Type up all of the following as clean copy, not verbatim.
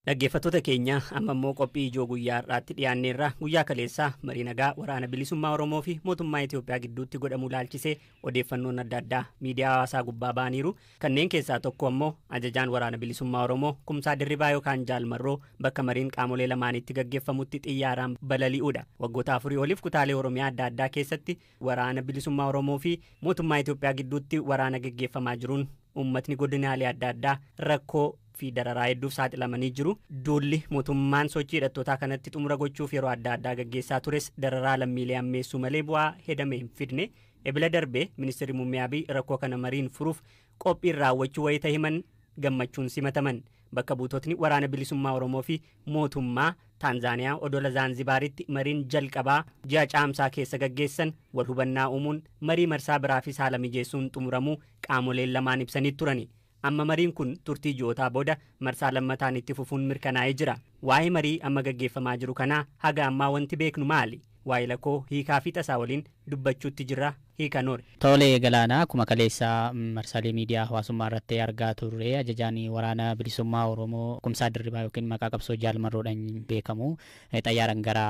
Dhaggeeffattoota keenya amma immoo qophii ijoo guyyaa har'aatti dhiyaanneerra. Guyyaa kaleessaa marii nagaa waraana bilisummaa Oromoo fi mootummaa Itoophiyaa gidduutti godhamu ilaalchisee odeeffannoon adda addaa miidiyaa hawaasaa gubbaa ba'aniiru. Kanneen keessaa tokko ammoo ajajaan waraana bilisummaa Oromoo Kumsaa Dirribaa yookaan Jaalmarroo bakka mariin qaamolee lamaanitti gaggeeffamutti xiyyaaraan balali'uudha. Waggoota 4 oliif kutaalee Oromiyaa adda addaa keessatti waraana bilisummaa Oromoo fi mootummaa Itoophiyaa gidduutti waraana gaggeeffamaa jiruun uummatni godinaalee adda addaa rakkoo fi dararaa hedduuf saaxilamanii jiru. Duulli mootummaan sochii hidhattootaa kanatti xumura gochuuf yeroo adda addaa gaggeessaa tures dararaa lammiilee ammeessuu malee bu'aa hedame hin fidne. Ebila darbee ministeerri muummee Abiy rakkoo kana mariin furuuf qophiin raawwachuu wayita himan gammachuun simataman. Bakka buutotni waraana bilisummaa Oromoo fi mootummaa Taanzaaniyaa odola Zaanzibaaritti mariin jalqabaa ji'a caamsaa keessa gaggeessan wal hubannaa uumuun marii marsaa biraafis haala mijeessuun xumuramuu qaamoleen lamaan ibsanii turani. Amma mariin kun turtii ji'ootaa booda marsaa lammataan itti fufuun mirkanaa'ee jira. Waa'ee marii amma gaggeeffamaa jiru kanaa haga ammaa wanti beeknu maali? Waa'ee lakkoo hiikaa fi tasaa waliin dubbachuutti jirra. Hiika Noor. Tolee Galaanaa akkuma kaleessa marsaalee miidiyaa hawaasummaa irratti argaa turre ajajaan waraana bilisummaa Oromoo Kumsaa Dirribaa yookiin maqaa qabsoo Jaalmarroodhaan beekamu xayyaaraan gara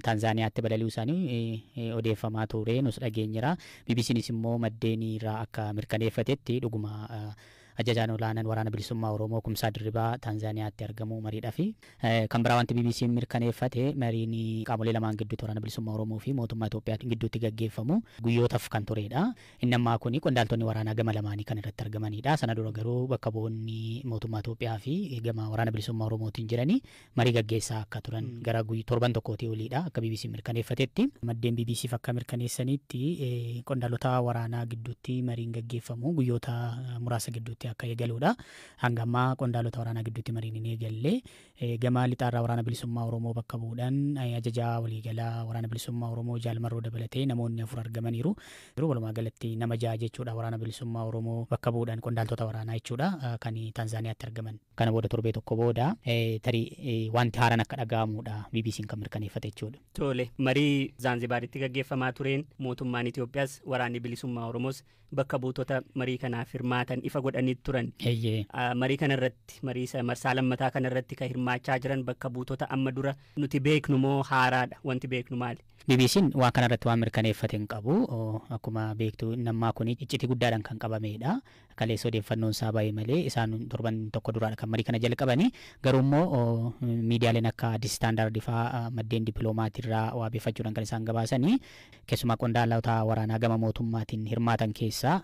Taanzaaniyaatti balali'uu isaanii odeeffamaa ture nus dhageenyeera. BBCnis immoo maddeen irraa akka mirkaneeffatetti dhuguma ajajaan olaanaan waraana bilisummaa Oromoo Kumsaa Dirribaa Taanzaaniyaatti argamu mariidhaa fi kan biraa wanti BBC mirkaneeffate mariin qaamolee lamaan gidduutti waraana bilisummaa Oromoo fi mootummaa Itoophiyaa gidduutti gaggeeffamu guyyootaaf kan turedha. Inni ammaa kuni qondaaltonni waraanaa gama lamaanii kan irratti argamanidha. Sana dura garuu bakka bu'oonni mootummaa Itoophiyaa fi gama waraana bilisummaa Oromootiin jiranii marii gaggeessaa akka turan gara torban tokkootii oliidha akka BBC mirkaneeffatetti. Maddeen BBC akka mirkaneessanitti qondaaltota waraanaa gidduutti mariin gaggeeffamu guyyoota muraasa gidduutti akka eegaluudha. Hanga ammaa qondaalota waraanaa gidduutti mariin hin eegalle. Gama lixaarraa waraana bilisummaa Oromoo bakka bu'uudhaan ajajaa waliigalaa waraana bilisummaa Oromoo Jaalmarroo dabalatee namoonni 4 argamaniiru. Walumaa galatti nama 6 jechuudha waraana bilisummaa Oromoo bakka bu'uudhaan qondaaltota waraanaa jechuudha kan Taanzaaniyaatti argaman. Kana booda torbee tokko booda tarii wanti haaraan akka dhaga'amuudha BBC'n kan mirkaneeffate jechuudha. Tole marii Zaanzibaaritti gaggeeffamaa tureen mootummaan Itoophiyaas waraanni bilisummaa Oromoos bakka buutota marii kanaaf hirmaatan ifa godhanii turan. Marii kanarratti marii marsaa lammataa kanarratti kan hirmaachaa jiran bakka buutota amma dura nuti beeknu moo haaraadha? Wanti beeknu maali? BBC'n waan kanarratti waan mirkaneeffate hin qabu. Akkuma beektu nammaa kun iccitii guddaadhaan kan qabamedha. Kaleessa odeeffannoon isaa baay'ee malee isaan torban tokko duraadha kan marii kana jalqabanii. Garuu immoo miidiyaaleen akka Addis Standard fa'aa maddeen dippiloomaatiirraa waabeeffachuudhaan kan isaan gabaasanii keessumaa qondaalota waraanaa gama mootummaatiin hirmaatan keessaa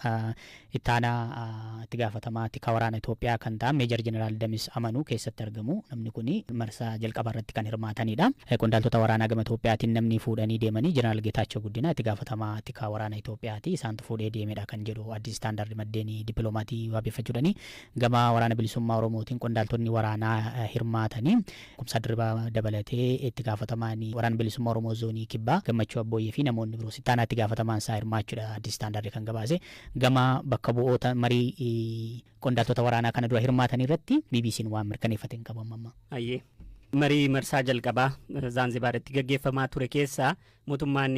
ittaanaa itti gaafatamaa tika waraana Itoophiyaa kan ta'an Meejor Jeneraal Damis Amanuu keessatti argamu. Namni kun marsaa jalqabaa irratti kan hirmaatanidha. Qondaaltota waraanaa gama Itoophiyaatiin namni fuudhanii deemanii Jeneraal Geetaachoo Guddinaa itti gaafatamaa tika waraana Itoophiyaati. Isaantu fuudhee deemedha kan jedhu Addis Standard maddeen dippiloomatii waabeeffachuudhaani. Gama waraana bilisummaa Oromootiin qondaaltonni waraanaa hirmaatanii Kumsaa Dirribaa dabalatee itti gaafatamaan waraana bilisummaa Oromoo zoonii Kibbaa Gammachuu Abbooyyee fi namoonni biroos ittaanaa itti gaafatamaan isaa hirmaachuudha Addis Standard kan gabaase. Gama bakka bu'oota marii qondaaltota waraanaa kana dura hirmaatan irratti BBC'n waan mirkaneeffate hin qabu amma. Ayyee. Marii marsaa jalqabaa Zaanzibaaritti gaggeeffamaa ture keessaa mootummaan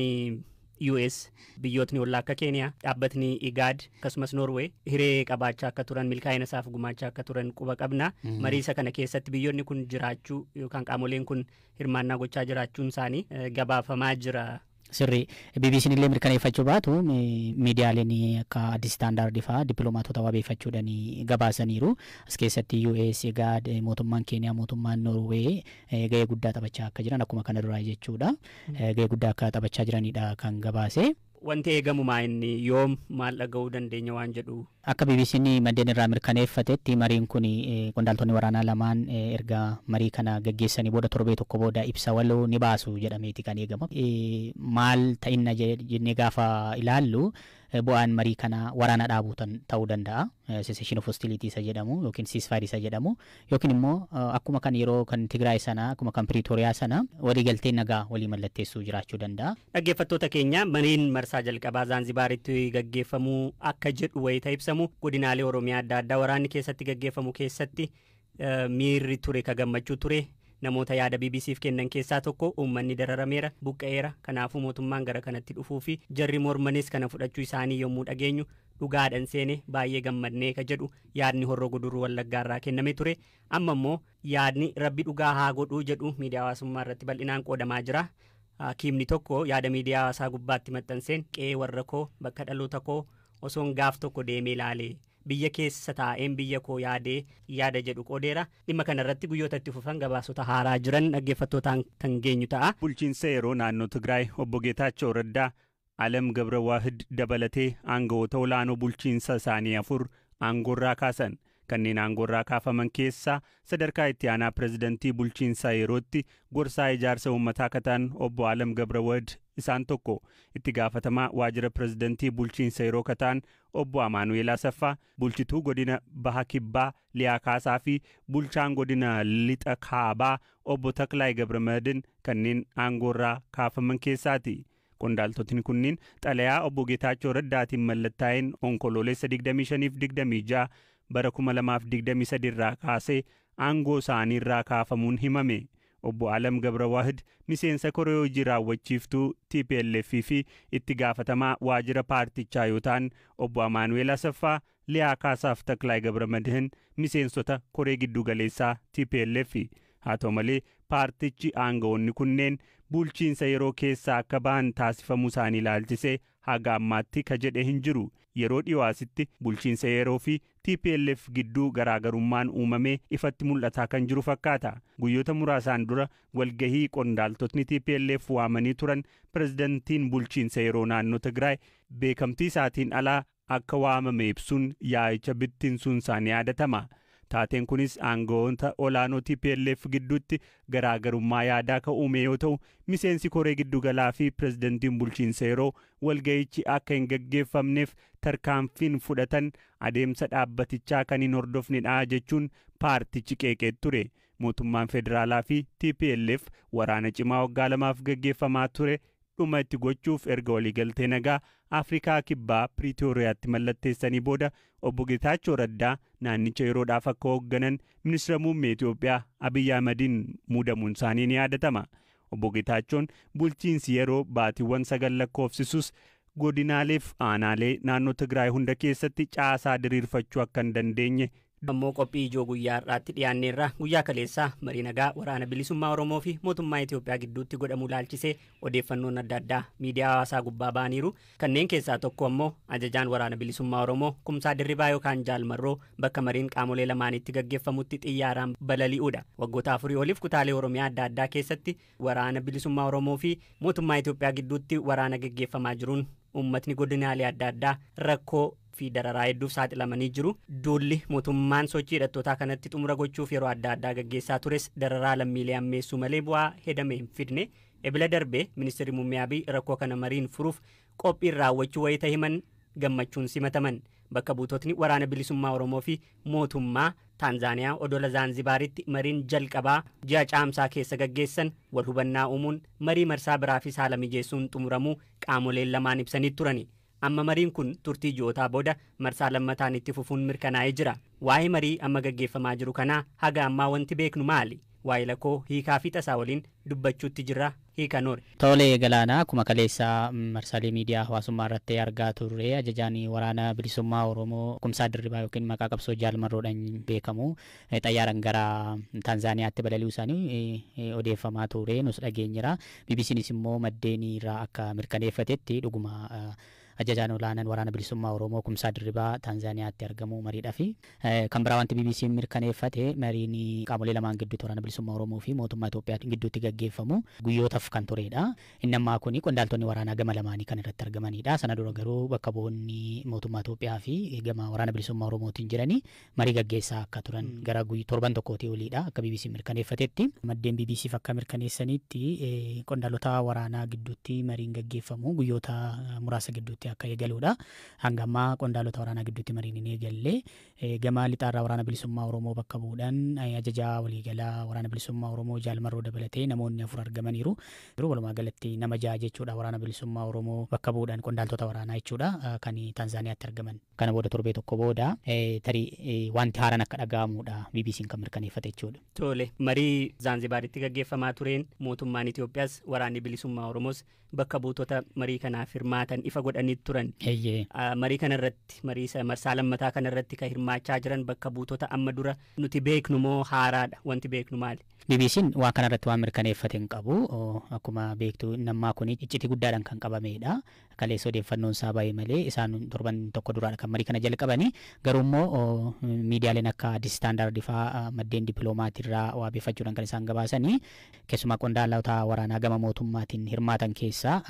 US biyyootni ollaa akka Keeniyaa dhaabbatni IGAD akkasumas Norway hiree qabaachaa akka turan milkaa'ina isaaf gumaachaa akka turan quba qabna. Marii isa kana keessatti biyyoonni kun jiraachuu yookaan qaamoleen kun hirmaannaa gochaa jiraachuun isaanii gabaafamaa jira. Sirri BBC'n illee mirkaneeffachuu baatu miidiyaaleen akka Addis Standard fa'aa dippiloomaatota waabeeffachuudhaan gabaasaniiru. As keessatti US, IGAD, mootummaan Keeniyaa, mootummaan Norway gahee guddaa taphachaa akka jiran akkuma kana duraa jechuudha. Gahee guddaa akka taphachaa jiranidha kan gabaase. Wanti eegamu inni yoom maal dhaga'uu dandeenya waan jedhu. Akka BBC'n maddeen irraa mirkaneeffatetti mariin kun qondaaltonni waraanaa lamaan erga marii kana gaggeessanii booda torbee tokko booda ibsa waloo ni baasu jedhameeti kan eegama. Maal ta'inna jennee gaafa ilaallu bu'aan marii kana waraana dhaabuu ta'uu danda'a. Cessation of hostilities isa jedhamu yookiin ceasefire isa jedhamu yookiin immoo akkuma kan yeroo kan Tigraay sana akkuma kan Pretoria sana waliigaltee nagaa walii mallatteessuu jiraachuu danda'a. Dhaggeeffattoota keenya mariin marsaa jalqabaa Zaanzibaaritti gaggeeffamuu akka jedhu wayita ibsamu godinaalee Oromiyaa adda addaa waraanni keessatti gaggeeffamu keessatti miirri ture ka gammachuu ture namoota yaada BBCf kennan keessaa tokko uummanni dararameera buqqa'eera kanaafuu mootummaan gara kanatti dhufuu fi jarri mormanis kana fudhachuu isaanii yommuu dhageenyu dhugaadhaan seene baay'ee gammadnee ka jedhu yaadni Horroo Guduruu Wallaggaarraa kenname ture. Amma immoo yaadni rabbi dhugaa haa godhuu jedhu miidiyaa hawaasummaa irratti bal'inaan qoodamaa jira. Kiimni tokko yaada miidiyaa hawaasaa gubbaatti maxxanseen qe'ee warra koo bakka dhaloota koo osoon gaaf tokko deemee ilaalee biyya keessa taa'een biyya koo yaada jedhu qoodeera. Dhimma kanarratti guyyoota itti fufan gabaasota haaraa jiran dhaggeeffattootaan kan geenyu ta'a. Bulchiinsa yeroo naannoo Tigraay obbo Geetaachoo Raddaa Alam Gabrawahid dabalatee aangawoota olaanoo bulchiinsa isaanii 4 aangoorraa kaasan. Kanneen aangoorraa kaafaman keessaa sadarkaa itti aanaa pirezidantii bulchiinsaa yerootti gorsaa ijaarsa uummataa kataan obbo Alam Gabrawahid isaan tokko. Itti gaafatamaa waajjira pirezidantii bulchiinsa yeroo kataan obbo Amaanu'eel Asaffaa, bulchituu godina Baha Kibbaa Liyaa Kaasaa fi bulchaan godina Lixa Kaabaa obbo Taklaay Gabramadin kanneen aangoorraa kaafaman keessaati. Qondaaltotni kunniin xalayaa obbo Geetaachoo Raddaatiin mallattaa'een onkoloolessa 25-26 bara 2023 irraa kaasee aangoo isaanii irraa kaafamuun himame. Obbo Alam Gabrawahid miseensa koree hojii raawwachiiftuu TPLF fi itti gaafatamaa waajjira paartichaa yoo ta'an obbo Amaanu'eel Asaffaa, Liyaa Kaasaaf Taklaay Gabramadin miseensota koree giddu galeessaa TPLF. Haa ta'u malee paartichi aangawoonni kunneen bulchiinsa yeroo keessaa akka ba'an taasifamuu isaanii ilaalchisee haga ammaatti ka jedhe hin jiru. Yeroo dhiwaasitti bulchiinsa yeroo fi TPLF gidduu garaagarummaan uumamee ifatti mul'ataa kan jiru fakkaata. Guyyoota muraasaan dura walgahii qondaaltotni TPLF waamanii turan pirezidantiin bulchiinsa yeroo naannoo Tigraay beekamtii isaatiin alaa akka waamame ibsuun yaa'icha bittinsuun isaanii yaadatama. Taateen kunis aangawoota olaanoo TPLF gidduutti garaagarummaa yaadaa ka uume yoo ta'u miseensi koree giddugalaa fi pirezidantiin bulchiinsa yeroo walga'ichi akka hin gaggeeffamneef tarkaanfiin fudhatan adeemsa dhaabbatichaa kan hin hordofnedha jechuun paartichi qeeqee ture. Mootummaan federaalaa fi TPLF waraana cimaa waggaa 2 gaggeeffamaa ture dhuma itti gochuuf erga waliigaltee nagaa Afrikaa Kibbaa Pretooriyaatti mallatteessanii booda obbo Geetaachoo Raddaa naannicha yeroodhaaf akka hoogganan ministeera muummee Itoophiyaa Abiyyi Ahmediin muudamuun isaanii ni yaadatama. Obbo Geetaachoon bulchiinsi yeroo baatiiwwan 9 lakkoofsisus godinaaleef aanaalee naannoo Tigraay hunda keessatti caasaa diriirfachuu akka hin dandeenye ammoo qophii ijoo guyyaa har'aatti dhiyaanneerra guyyaa kaleessaa marii nagaa waraana bilisummaa Oromoo fi mootummaa Itoophiyaa gidduutti godhamu laalchisee odeeffannoon adda addaa miidiyaa hawaasaa gubbaa ba'aniiru. Kanneen keessaa tokko ammoo ajajaan waraana bilisummaa Oromoo Kumsaa Dirribaa yookaan Jaalmarroo bakka mariin qaamolee lamaanitti gaggeeffamutti xiyyaaraan balali'uudha. Waggoota 4 oliif kutaalee Oromiyaa adda addaa keessatti waraana bilisummaa Oromoo fi mootummaa Itoophiyaa gidduutti waraana gaggeeffamaa jiruun uummatni godinaalee adda addaa rakkoo fi dararaa hedduuf saaxilamanii jiru. Duulli mootummaan sochii hidhattootaa kanatti xumura gochuuf yeroo adda addaa gaggeessaa tures dararaa lammiilee ammeessuu malee bu'aa hedame hin fidne. Ebila darbee ministeerri muummee Abiy rakkoo kana mariin furuuf qophiin raawwachuu wayita himan gammachuun simataman. Bakka buutotni waraana bilisummaa Oromoo fi mootummaa Taanzaaniyaa odola Zaanzibaaritti mariin jalqabaa ji'a caamsaa keessa gaggeessan wal hubannaa uumuun marii marsaa biraa fi haala mijeessuun xumuramuu qaamoleen lamaan ibsanii turani. Amma mariin kun turtii ji'ootaa booda marsaa lammataan itti fufuun mirkanaa'ee jira. Waa'ee marii amma gaggeeffamaa jiru kanaa haga ammaa wanti beeknu maali? Waa'ee lakkoo hiikaa fi tasaa waliin dubbachuutti jirra. Hiika Noor. Tolee Galaanaa akkuma kaleessa marsaalee miidiyaa hawaasummaa irratti argaa turre ajajaan waraana bilisummaa Oromoo Kumsaa Dirribaa yookiin maqaa qabsoo Jaalmarroodhaan beekamu xayyaaraan gara Taanzaaniyaatti balali'uu isaanii odeeffamaa ture nus dhageenyeera. BBCnis immoo maddeen irraa akka mirkaneeffatetti dhuguma ajajaan olaanaan waraana bilisummaa Oromoo Kumsaa Dirribaa Taanzaaniyaatti argamu mariidhaa fi kan biraa wanti BBC'n mirkaneeffate mariin qaamolee lamaan gidduutti waraana bilisummaa Oromoo fi mootummaa Itoophiyaa gidduutti gaggeeffamu guyyootaaf kan turedha. Inni ammaa kuni qondaaltonni waraanaa gama lamaanii kan irratti argamanidha. Sana dura garuu bakka bu'oonni mootummaa Itoophiyaa fi gama waraana bilisummaa Oromootiin jiranii marii gaggeessaa akka turan gara torban tokkootii oliidha akka BBC'n mirkaneeffatetti. Maddeen BBC'f akka mirkaneessanitti qondaaltota waraanaa gidduutti mariin gaggeeffamu guyyoota muraasa gidduutti gidduutti akka eegaluudha. Hanga ammaa qondaalota waraanaa gidduutti mariin hin eegalle. Gama lixaarraa waraana bilisummaa Oromoo bakka bu'uudhaan ajajaa waliigalaa waraana bilisummaa Oromoo Jaalmarroo dabalatee namoonni 4 argamaniiru. Walumaa galatti nama 6 jechuudha waraana bilisummaa Oromoo bakka bu'uudhaan qondaaltota waraanaa jechuudha kan Tanzaaniyaatti argaman. Kana booda torbee tokko booda tarii wanti haaraan akka dhaga'amuudha BBC'n kan mirkaneeffate jechuudha. Tole marii Zaanzibaaritti gaggeeffamaa tureen mootummaan Itoophiyaas waraanni bilisummaa Oromoos bakka buutota marii kanaaf hirmaatan ifa godhanii turan. Marii kanarratti marii marsaa lammataa kanarratti kan hirmaachaa jiran bakka buutota amma dura nuti beeknu moo haaraadha wanti beeknu maali? BBC'n waan kanarratti waan mirkaneeffate hin qabu. Akkuma beektu nammaa kun iccitii guddaadhaan kan qabameedha. Kaleessa odeeffannoon isaa baay'ee malee isaan torban tokko duraadha kan marii kana jalqabanii. Garuu immoo miidiyaaleen akka Addis Standard fa'aa maddeen dippiloomaatiirraa waabeeffachuudhaan kan isaan gabaasanii keessumaa qondaalota waraanaa gama mootummaatiin hirmaatan keessaa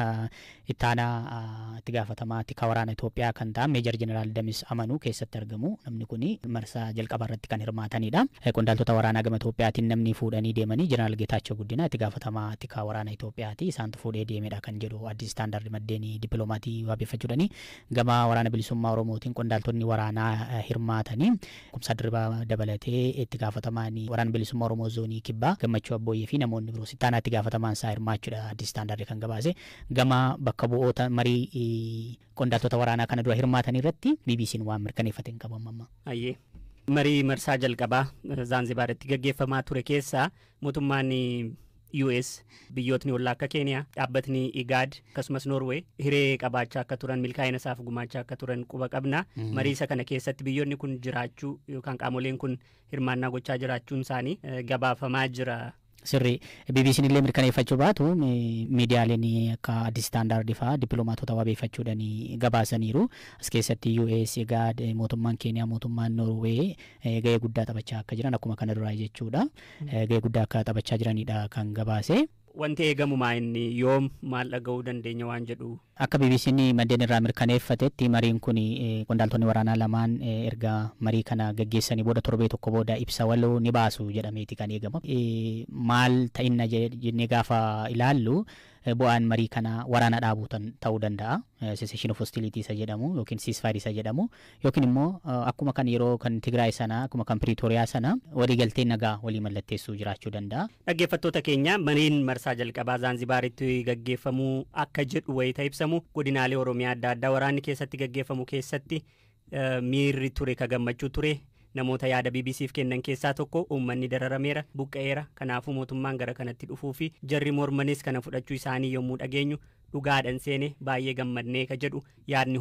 itti gaafatamaa tikaa waraana Itoophiyaa kan ta'an Meejor Jeneraal Damis Amanuu keessatti argamu. Namni kun marsaa jalqabaa irratti kan hirmaatanidha. Qondaaltota waraanaa gama Itoophiyaatiin namni fuudhanii deemanii Jeneraal Geetaachoo Guddinaa itti gaafatamaa tikaa waraana Itoophiyaati. Isaantu fuudhee deemedha kan jedhu Addis Standard maddeen dippiloomatii waabeeffachuudhaani. Gama waraana bilisummaa Oromootiin qondaaltonni waraanaa hirmaatanii kumsaa dirribaa dabalatee itti gaafatamaan waraana bilisummaa Oromoo zoonii kibbaa Gammachuu Abbooyyee fi namoonni biroos itti aanaa itti gaafatamaan isaa hirmaachuudha Addis Standard kan gabaase. Gama bakka bu'oota marii qondaaltota waraanaa kana dura hirmaatan irratti BBC'n waan mirkaneeffate hin qabu amma. Marii marsaa jalqabaa Zaanzibaaritti gaggeeffamaa ture keessaa mootummaan US biyyootni ollaa akka Keeniyaa dhaabbatni IGAD akkasumas Norway hiree qabaachaa akka turan milkaa'ina isaaf gumaachaa akka turan quba qabna. Marii isa kana keessatti biyyoonni kun jiraachuu yookaan qaamoleen kun hirmaannaa gochaa jiraachuun isaanii gabaafamaa jira. Sirrii BBC'n illee mirkaneeffachuu baatu miidiyaaleen akka Addis Standard fa'aa dippiloomaatota waabeeffachuudhaan gabaasaniiru. As keessatti US, IGAD, mootummaan Keeniyaa, mootummaan Norway gahee guddaa taphachaa akka jiran akkuma kana duraa jechuudha. Gahee guddaa akka taphachaa jiranidha kan gabaase. Wanti eegamu inni yoom maal dhaga'uu dandeenya waan jedhu. Akka BBC'n maddeen irraa mirkaneeffatetti mariin kun qondaaltonni waraanaa lamaan erga marii kana gaggeessanii booda torbee tokko booda ibsa waloo ni baasu jedhameeti kan eegama. Maal ta'inna jennee gaafa ilaallu bu'aan marii kana waraana dhaabuutan ta'uu danda'a. Cessation of hostilities isa jedhamu yookiin ceasefire isa jedhamu yookiin immoo akkuma kan yeroo kan Tigraay sana akkuma kan Pretoria sana waliigaltee nagaa walii mallatteessuu jiraachuu danda'a. Dhaggeeffattoota keenya mariin marsaa jalqabaa Zaanzibaaritti gaggeeffamuu akka jedhu wayita ibsamu godinaalee Oromiyaa adda addaa waraanni keessatti gaggeeffamu keessatti miirri ture ka gammachuu ture. Namoota yaada BBC'f kennan keessaa tokko uummanni dararameera buqqa'eera kanaafuu mootummaan gara kanatti dhufuu fi jarri mormanis kana fudhachuu isaanii yommuu dhageenyu dhugaadhaan seene baay'ee gammadnee ka jedhu yaadni